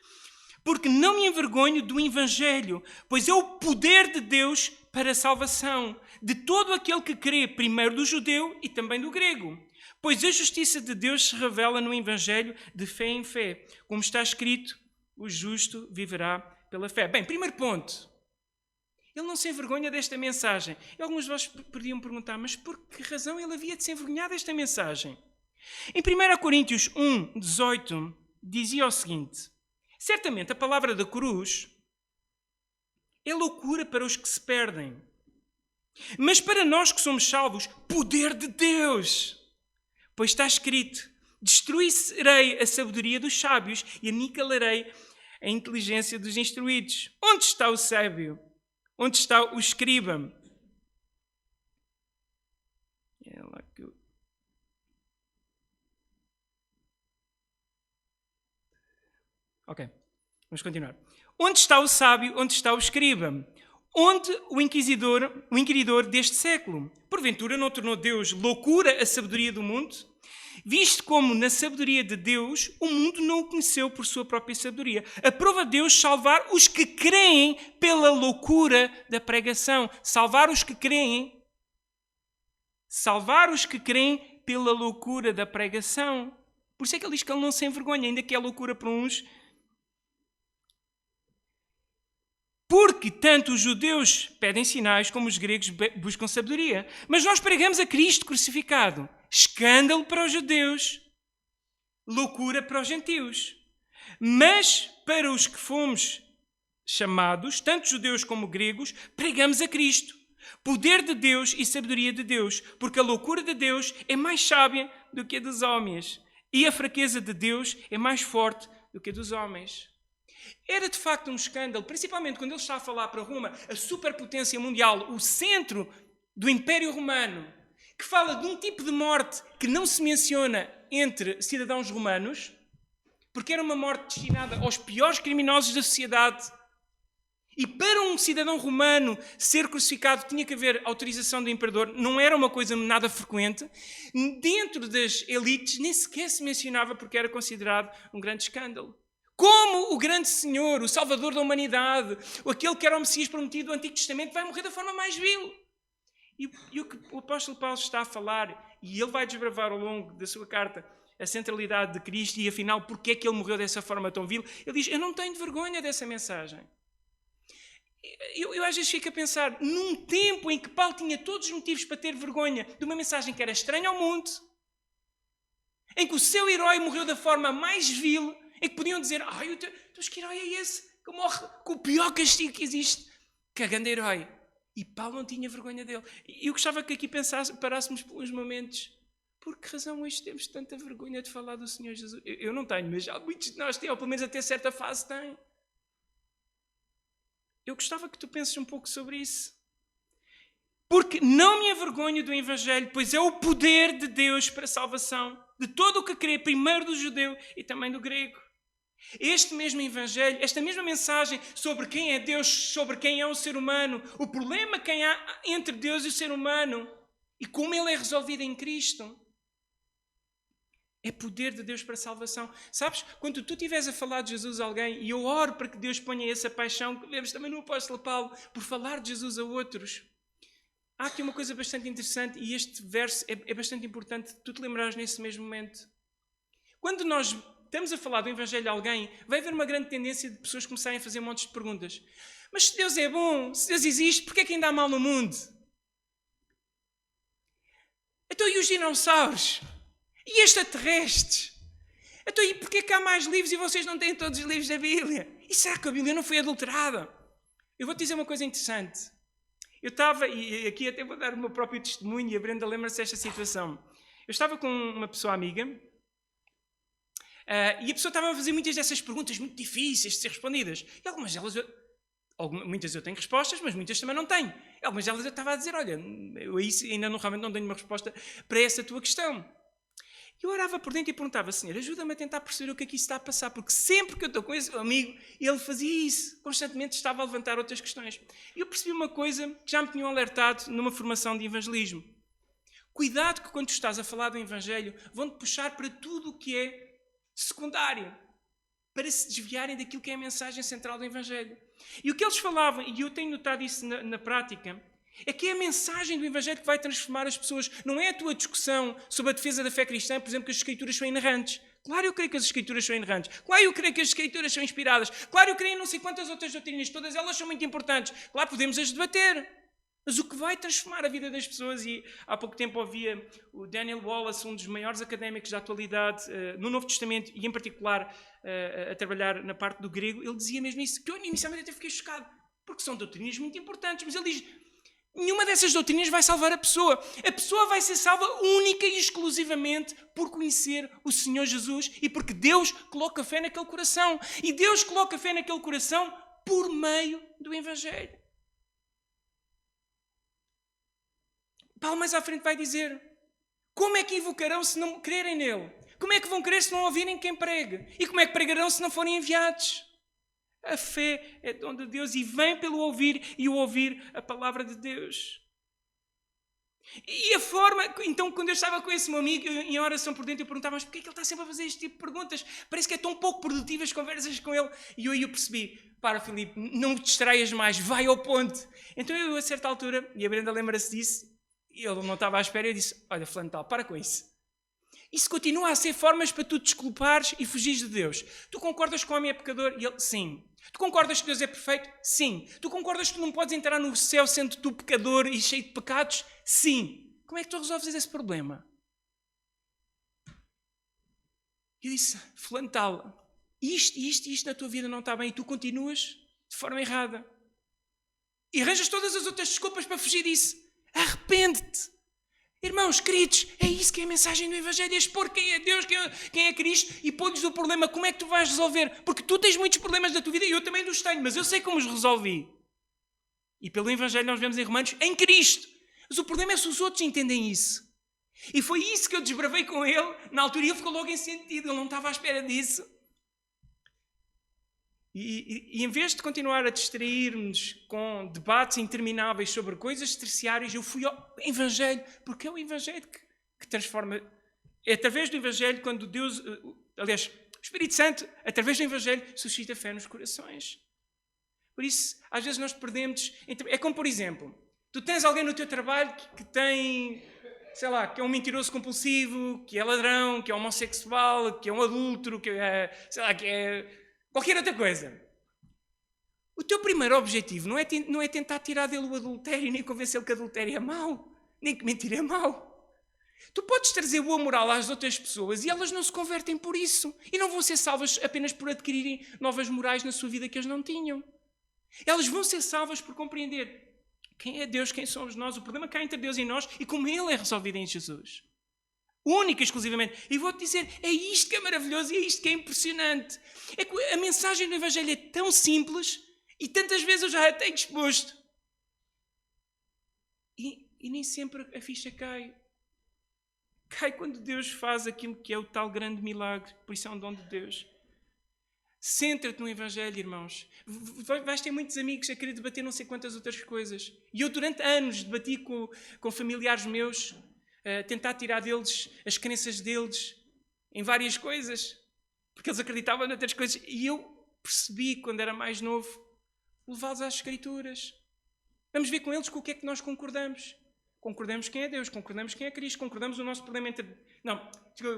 Porque não me envergonho do Evangelho, pois é o poder de Deus para a salvação de todo aquele que crê, primeiro do judeu e também do grego. Pois a justiça de Deus se revela no Evangelho de fé em fé. Como está escrito, o justo viverá pela fé. Bem, primeiro ponto. Ele não se envergonha desta mensagem. E alguns de vós podiam perguntar, mas por que razão ele havia de se envergonhar desta mensagem? Em 1 Coríntios 1, 18, dizia o seguinte: certamente a palavra da cruz é loucura para os que se perdem. Mas para nós que somos salvos, poder de Deus. Pois está escrito, destruirei a sabedoria dos sábios e aniquilarei a inteligência dos instruídos. Onde está o sábio? Onde está o escriba? Ok, vamos continuar. Onde está o sábio? Onde está o escriba? Onde o inquiridor deste século? Porventura não tornou Deus loucura a sabedoria do mundo? Visto como na sabedoria de Deus o mundo não o conheceu por sua própria sabedoria. Aprova Deus salvar os que creem pela loucura da pregação. Salvar os que creem. Salvar os que creem pela loucura da pregação. Por isso é que ele diz que ele não se envergonha, ainda que é loucura para uns. Porque tanto os judeus pedem sinais como os gregos buscam sabedoria. Mas nós pregamos a Cristo crucificado. Escândalo para os judeus, loucura para os gentios. Mas para os que fomos chamados, tanto judeus como gregos, pregamos a Cristo. Poder de Deus e sabedoria de Deus. Porque a loucura de Deus é mais sábia do que a dos homens. E a fraqueza de Deus é mais forte do que a dos homens. Era de facto um escândalo, principalmente quando ele está a falar para Roma, a superpotência mundial, o centro do Império Romano, que fala de um tipo de morte que não se menciona entre cidadãos romanos, porque era uma morte destinada aos piores criminosos da sociedade. E para um cidadão romano ser crucificado tinha que haver autorização do imperador, não era uma coisa nada frequente. Dentro das elites nem sequer se mencionava porque era considerado um grande escândalo. Como o grande Senhor, o Salvador da humanidade, aquele que era o Messias prometido do Antigo Testamento, vai morrer da forma mais vil. E o que o apóstolo Paulo está a falar, e ele vai desbravar ao longo da sua carta a centralidade de Cristo e afinal porque é que ele morreu dessa forma tão vil, ele diz, eu não tenho vergonha dessa mensagem. Eu às vezes fico a pensar, num tempo em que Paulo tinha todos os motivos para ter vergonha de uma mensagem que era estranha ao mundo, em que o seu herói morreu da forma mais vil, em que podiam dizer, então que herói é esse que morre com o pior castigo que existe? Cagando herói. E Paulo não tinha vergonha dele. E eu gostava que aqui parássemos por uns momentos. Por que razão hoje temos tanta vergonha de falar do Senhor Jesus? Eu não tenho, mas há muitos de nós têm, ou pelo menos até certa fase têm. Eu gostava que tu penses um pouco sobre isso. Porque não me envergonho do Evangelho, pois é o poder de Deus para a salvação de todo o que crê, primeiro do judeu e também do grego. Este mesmo Evangelho, esta mesma mensagem sobre quem é Deus, sobre quem é o ser humano, o problema que há entre Deus e o ser humano e como ele é resolvido em Cristo, é poder de Deus para a salvação. Sabes, quando tu estiveres a falar de Jesus a alguém, e eu oro para que Deus ponha essa paixão, que vemos também no apóstolo Paulo, por falar de Jesus a outros, há aqui uma coisa bastante interessante, e este verso é bastante importante tu te lembrares nesse mesmo momento. Quando nós estamos a falar do Evangelho a alguém, vai haver uma grande tendência de pessoas começarem a fazer montes de perguntas. Mas se Deus é bom, se Deus existe, porquê é que ainda há mal no mundo? Então e os dinossauros? E extraterrestres? Então e porquê é que há mais livros e vocês não têm todos os livros da Bíblia? E será que a Bíblia não foi adulterada? Eu vou-te dizer uma coisa interessante. Eu estava, e aqui até vou dar o meu próprio testemunho, e a Brenda lembra-se desta situação. Eu estava com uma pessoa amiga, e a pessoa estava a fazer muitas dessas perguntas muito difíceis de ser respondidas. E algumas delas, muitas eu tenho respostas, mas muitas também não tenho. E algumas delas eu estava a dizer, olha, eu ainda realmente não tenho uma resposta para essa tua questão. Eu orava por dentro e perguntava, Senhor, ajuda-me a tentar perceber o que aqui está a passar, porque sempre que eu estou com esse amigo, ele fazia isso, constantemente estava a levantar outras questões. E eu percebi uma coisa que já me tinham alertado numa formação de evangelismo. Cuidado que quando tu estás a falar do Evangelho, vão-te puxar para tudo o que é secundário, para se desviarem daquilo que é a mensagem central do Evangelho. E o que eles falavam, e eu tenho notado isso na prática, é que é a mensagem do Evangelho que vai transformar as pessoas. Não é a tua discussão sobre a defesa da fé cristã, por exemplo, que as Escrituras são inerrantes. Claro, eu creio que as Escrituras são inerrantes. Claro, eu creio que as Escrituras são inspiradas. Claro, eu creio em não sei quantas outras doutrinas. Todas elas são muito importantes. Claro, podemos as debater. Mas o que vai transformar a vida das pessoas, e há pouco tempo ouvia o Daniel Wallace, um dos maiores académicos da atualidade, no Novo Testamento, e em particular a trabalhar na parte do grego, ele dizia mesmo isso, que eu inicialmente até fiquei chocado, porque são doutrinas muito importantes, mas ele diz, nenhuma dessas doutrinas vai salvar a pessoa. A pessoa vai ser salva única e exclusivamente por conhecer o Senhor Jesus e porque Deus coloca fé naquele coração. E Deus coloca fé naquele coração por meio do Evangelho. Paulo mais à frente vai dizer, como é que invocarão se não crerem nele? Como é que vão crer se não ouvirem quem prega? E como é que pregarão se não forem enviados? A fé é dom de Deus e vem pelo ouvir e o ouvir a palavra de Deus. E a forma, então quando eu estava com esse meu amigo em oração por dentro, eu perguntava, mas porquê é que ele está sempre a fazer este tipo de perguntas? Parece que é tão pouco produtivo as conversas com ele. E eu percebi, para Filipe, não te distraias mais, vai ao ponto. Então eu a certa altura, e a Brenda lembra-se disso, e ele não estava à espera, eu disse, olha fulano tal, para com isso. Isso continua a ser formas para tu te desculpares e fugires de Deus. Tu concordas que o homem é pecador? E ele, sim. Tu concordas que Deus é perfeito? Sim. Tu concordas que tu não podes entrar no céu sendo tu pecador e cheio de pecados? Sim. Como é que tu resolves esse problema? Eu disse, fulano tal, isto na tua vida não está bem e tu continuas de forma errada. E arranjas todas as outras desculpas para fugir disso. Arrepende-te. Irmão, Irmãos, queridos, é isso que é a mensagem do Evangelho, é expor quem é Deus, quem é Cristo, e pôr-lhes o problema, como é que tu vais resolver? Porque tu tens muitos problemas da tua vida e eu também os tenho, mas eu sei como os resolvi. E pelo Evangelho nós vemos em Romanos, em Cristo. Mas o problema é se os outros entendem isso. E foi isso que eu desbravei com ele, na altura, e ele ficou logo em sentido, ele não estava à espera disso. E em vez de continuar a distrair-nos com debates intermináveis sobre coisas terciárias, eu fui ao Evangelho, porque é o Evangelho que transforma. É através do Evangelho quando Deus, aliás, o Espírito Santo, através do Evangelho, suscita fé nos corações. Por isso, às vezes nós perdemos. É como, por exemplo, tu tens alguém no teu trabalho que tem, sei lá, que é um mentiroso compulsivo, que é ladrão, que é homossexual, que é um adúltero, que é, sei lá, que é qualquer outra coisa. O teu primeiro objetivo não é tentar tirar dele o adultério, nem convencê-lo que adultério é mau, nem que mentir é mau. Tu podes trazer boa moral às outras pessoas e elas não se convertem por isso. E não vão ser salvas apenas por adquirirem novas morais na sua vida que eles não tinham. Elas vão ser salvas por compreender quem é Deus, quem somos nós, o problema que há entre Deus e nós e como Ele é resolvido em Jesus. Única e exclusivamente. E vou-te dizer, é isto que é maravilhoso e é isto que é impressionante. É que a mensagem do Evangelho é tão simples e tantas vezes eu já a tenho exposto. E nem sempre a ficha cai. Cai quando Deus faz aquilo que é o tal grande milagre. Por isso é um dom de Deus. Centra-te no Evangelho, irmãos. Vais ter muitos amigos a querer debater não sei quantas outras coisas. E eu durante anos debati com familiares meus, tentar tirar deles as crenças deles em várias coisas. Porque eles acreditavam noutras coisas. E eu percebi, quando era mais novo, levá-los às Escrituras. Vamos ver com eles com o que é que nós concordamos. Concordamos quem é Deus, concordamos quem é Cristo, concordamos o nosso problema entre... Não,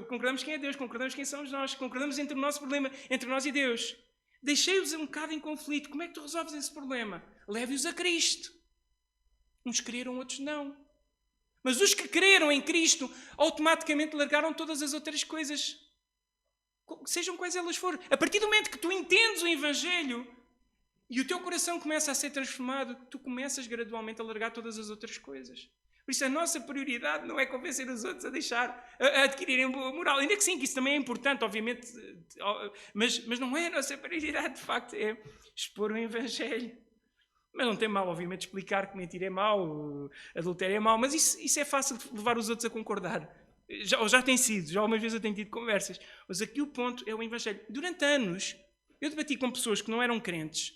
concordamos quem é Deus, concordamos quem somos nós, concordamos entre o nosso problema, entre nós e Deus. Deixei-os um bocado em conflito. Como é que tu resolves esse problema? Leve-os a Cristo. Uns creram, outros não. Mas os que creram em Cristo automaticamente largaram todas as outras coisas. Sejam quais elas forem. A partir do momento que tu entendes o Evangelho e o teu coração começa a ser transformado, tu começas gradualmente a largar todas as outras coisas. Por isso a nossa prioridade não é convencer os outros a adquirirem boa moral. Ainda que sim, que isso também é importante, obviamente, mas não é a nossa prioridade, de facto, é expor o Evangelho. Mas não tem mal, obviamente, explicar que mentir é mau, adultério é mau, mas isso é fácil de levar os outros a concordar. Já tem sido, já algumas vezes eu tenho tido conversas. Mas aqui o ponto é o Evangelho. Durante anos, eu debati com pessoas que não eram crentes.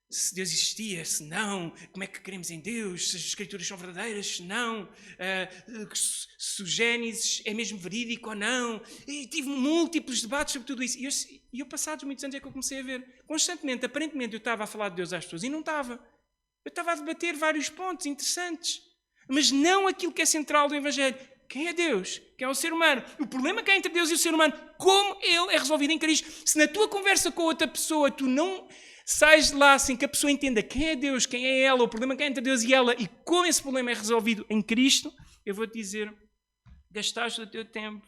Se Deus existia, se não, como é que cremos em Deus, se as Escrituras são verdadeiras, se não, se o Gênesis é mesmo verídico ou não. E tive múltiplos debates sobre tudo isso. E eu passados muitos anos é que eu comecei a ver. Constantemente, aparentemente, eu estava a falar de Deus às pessoas e não estava. Eu estava a debater vários pontos interessantes, mas não aquilo que é central do Evangelho. Quem é Deus? Quem é o ser humano? O problema que há entre Deus e o ser humano, como ele é resolvido em Cristo. Se na tua conversa com outra pessoa tu não... sais de lá assim que a pessoa entenda quem é Deus, quem é ela, o problema que é entre Deus e ela e como esse problema é resolvido em Cristo, eu vou-te dizer, gastaste o teu tempo.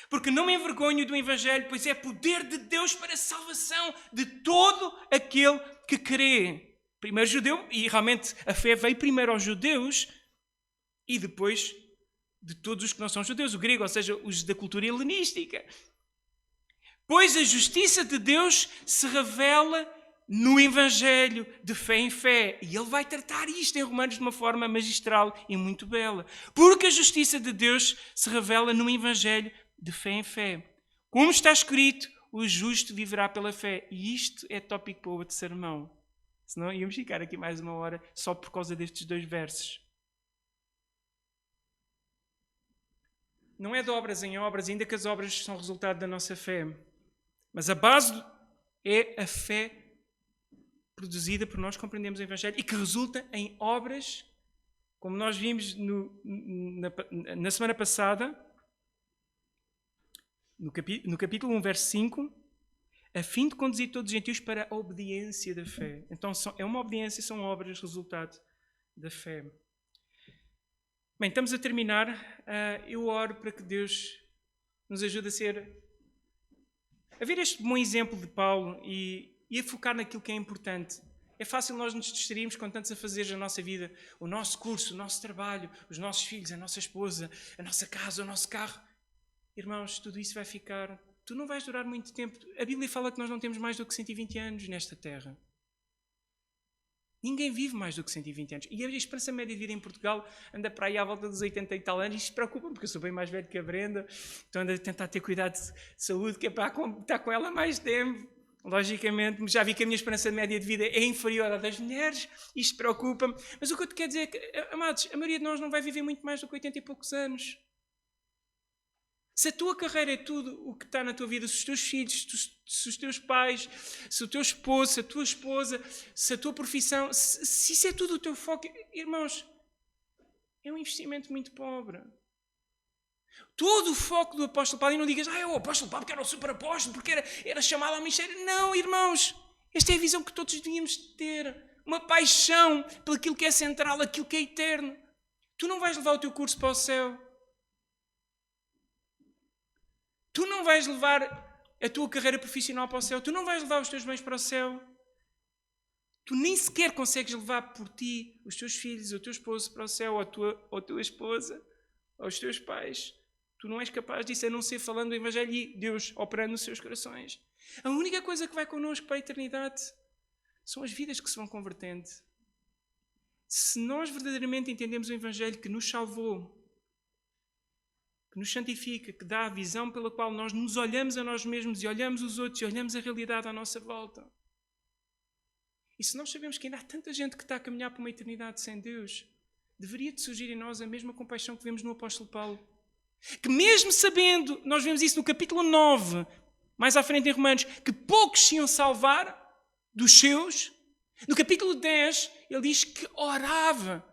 Porque não me envergonho do Evangelho, pois é poder de Deus para a salvação de todo aquele que crê. Primeiro judeu, e realmente a fé veio primeiro aos judeus e depois de todos os que não são judeus, o grego, ou seja, os da cultura helenística. Pois a justiça de Deus se revela no Evangelho, de fé em fé. E ele vai tratar isto em Romanos de uma forma magistral e muito bela. Porque a justiça de Deus se revela no Evangelho, de fé em fé. Como está escrito, o justo viverá pela fé. E isto é tópico para outro sermão. Senão íamos ficar aqui mais uma hora só por causa destes 2 versos. Não é de obras em obras, ainda que as obras são resultado da nossa fé. Mas a base é a fé produzida por nós compreendemos o Evangelho e que resulta em obras, como nós vimos na semana passada, no capítulo 1, verso 5, a fim de conduzir todos os gentios para a obediência da fé. Então é uma obediência, são obras, resultado da fé. Bem, estamos a terminar. Eu oro para que Deus nos ajude a ver este bom exemplo de Paulo e a focar naquilo que é importante. É fácil nós nos distrairmos com tantos afazeres na nossa vida. O nosso curso, o nosso trabalho, os nossos filhos, a nossa esposa, a nossa casa, o nosso carro. Irmãos, tudo isso vai ficar... Tu não vais durar muito tempo. A Bíblia fala que nós não temos mais do que 120 anos nesta terra. Ninguém vive mais do que 120 anos. E a esperança média de vida em Portugal anda para aí à volta dos 80 e tal anos. E isto preocupa-me, porque eu sou bem mais velho que a Brenda. Então ando a tentar ter cuidado de saúde, que é para estar com ela mais tempo. Logicamente, já vi que a minha esperança média de vida é inferior à das mulheres. Isto preocupa-me. Mas o que eu te quero dizer é que, amados, a maioria de nós não vai viver muito mais do que 80 e poucos anos. Se a tua carreira é tudo o que está na tua vida, se os teus filhos, se os teus pais, se o teu esposo, se a tua esposa, se a tua profissão, se isso é tudo o teu foco, irmãos, é um investimento muito pobre. Todo o foco do apóstolo Paulo, e não digas, o apóstolo Paulo que era o super apóstolo, porque era chamado ao ministério. Não, irmãos, esta é a visão que todos devíamos ter. Uma paixão pelo aquilo que é central, aquilo que é eterno. Tu não vais levar o teu curso para o céu. Tu não vais levar a tua carreira profissional para o céu. Tu não vais levar os teus bens para o céu. Tu nem sequer consegues levar por ti os teus filhos, o teu esposo para o céu, ou a tua esposa, ou os teus pais. Tu não és capaz disso, a não ser falando do Evangelho e Deus operando nos seus corações. A única coisa que vai connosco para a eternidade são as vidas que se vão convertendo. Se nós verdadeiramente entendemos o Evangelho que nos salvou, que nos santifica, que dá a visão pela qual nós nos olhamos a nós mesmos e olhamos os outros e olhamos a realidade à nossa volta. E se nós sabemos que ainda há tanta gente que está a caminhar para uma eternidade sem Deus, deveria de surgir em nós a mesma compaixão que vemos no apóstolo Paulo. Que mesmo sabendo, nós vemos isso no capítulo 9, mais à frente em Romanos, que poucos se iam salvar dos seus, no capítulo 10 ele diz que orava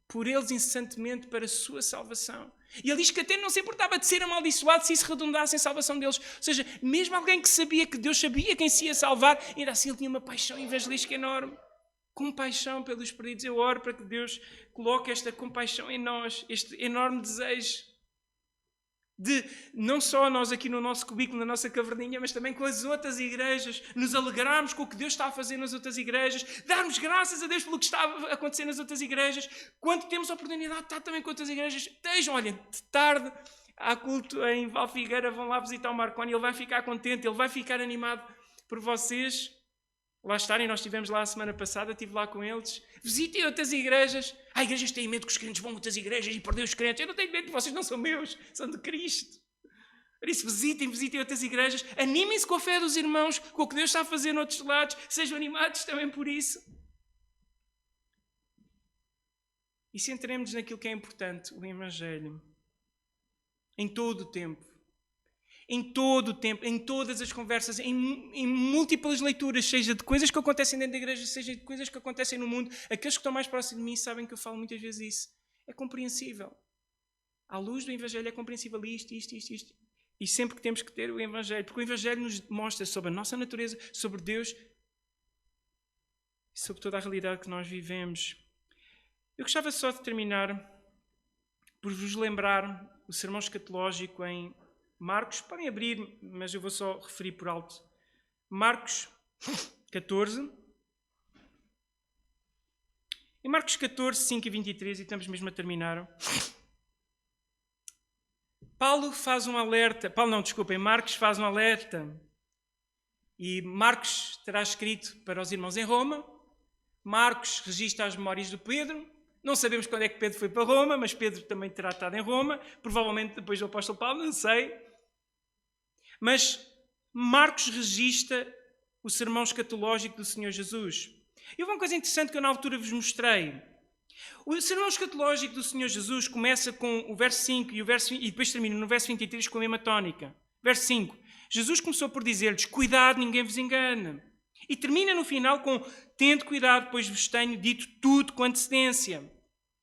por eles incessantemente para a sua salvação. E ele diz que até não se importava de ser amaldiçoado se isso redundasse em salvação deles. Ou seja, mesmo alguém que sabia que Deus sabia quem se ia salvar, ainda assim ele tinha uma paixão evangelística enorme. Compaixão pelos perdidos. Eu oro para que Deus coloque esta compaixão em nós, este enorme desejo de, não só nós aqui no nosso cubículo, na nossa caverninha, mas também com as outras igrejas, nos alegrarmos com o que Deus está a fazer nas outras igrejas, darmos graças a Deus pelo que está a acontecer nas outras igrejas. Quando temos a oportunidade de estar também com outras igrejas, estejam, olhem, de tarde há culto em Valfigueira, vão lá visitar o Marconi, ele vai ficar contente, ele vai ficar animado por vocês lá estarem. Nós estivemos lá a semana passada, estive lá com eles. Visitem outras igrejas. Há igrejas que têm medo que os crentes vão a outras igrejas e perder os crentes. Eu não tenho medo, vocês não são meus, são de Cristo. Por isso, visitem outras igrejas. Animem-se com a fé dos irmãos, com o que Deus está a fazer noutros lados. Sejam animados também por isso. E centremos-nos naquilo que é importante, o Evangelho. Em todo o tempo. Em todo o tempo, em todas as conversas, em múltiplas leituras, seja de coisas que acontecem dentro da igreja, seja de coisas que acontecem no mundo. Aqueles que estão mais próximos de mim sabem que eu falo muitas vezes isso. É compreensível. À luz do Evangelho é compreensível isto. E sempre que temos que ter o Evangelho, porque o Evangelho nos mostra sobre a nossa natureza, sobre Deus e sobre toda a realidade que nós vivemos. Eu gostava só de terminar por vos lembrar o sermão escatológico em Marcos. Podem abrir, mas eu vou só referir por alto. Marcos 14. Em Marcos 14, 5 e 23, e estamos mesmo a terminar. Marcos faz um alerta. E Marcos terá escrito para os irmãos em Roma. Marcos registra as memórias de Pedro. Não sabemos quando é que Pedro foi para Roma, mas Pedro também terá estado em Roma. Provavelmente depois do apóstolo Paulo, não sei. Mas Marcos registra o sermão escatológico do Senhor Jesus. E houve uma coisa interessante que eu na altura vos mostrei. O sermão escatológico do Senhor Jesus começa com o verso 5 e depois termina no verso 23 com a mesma tónica. Verso 5. Jesus começou por dizer-lhes, cuidado, ninguém vos engane. E termina no final com, tende cuidado, pois vos tenho dito tudo com antecedência.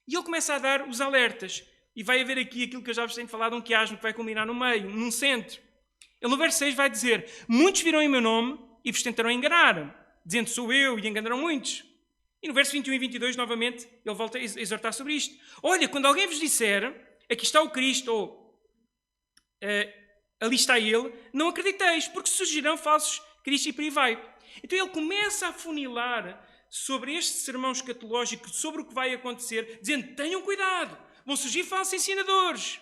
E ele começa a dar os alertas. E vai haver aqui aquilo que eu já vos tenho falado, um quiasmo que vai culminar no meio, num centro. Ele no verso 6 vai dizer, muitos virão em meu nome e vos tentarão enganar, dizendo sou eu, e enganarão muitos. E no verso 21 e 22, novamente, ele volta a exortar sobre isto. Olha, quando alguém vos disser, aqui está o Cristo, ou ali está ele, não acrediteis, porque surgirão falsos cristos e por aí vai. Então ele começa a funilar sobre este sermão escatológico, sobre o que vai acontecer, dizendo: tenham cuidado, vão surgir falsos ensinadores.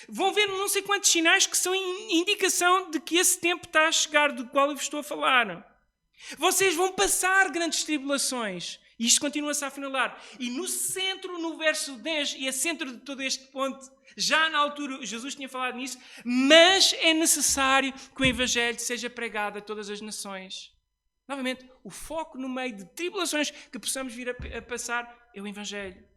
Vão ver não sei quantos sinais que são indicação de que esse tempo está a chegar, do qual eu vos estou a falar. Vocês vão passar grandes tribulações. E isto continua-se a afinalar. E no centro, no verso 10, e a centro de todo este ponto, já na altura Jesus tinha falado nisso, mas é necessário que o Evangelho seja pregado a todas as nações. Novamente, o foco no meio de tribulações que possamos vir a passar é o Evangelho.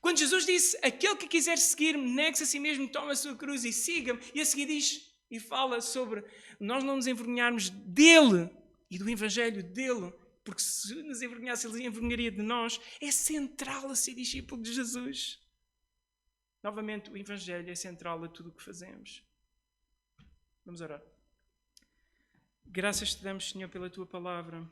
Quando Jesus disse: aquele que quiser seguir-me, negue-se a si mesmo, toma a sua cruz e siga-me, e a seguir diz e fala sobre nós não nos envergonharmos dele e do Evangelho dele, porque se nos envergonhasse, ele envergonharia de nós. É central a ser discípulo de Jesus. Novamente, o Evangelho é central a tudo o que fazemos. Vamos orar. Graças te damos, Senhor, pela tua palavra.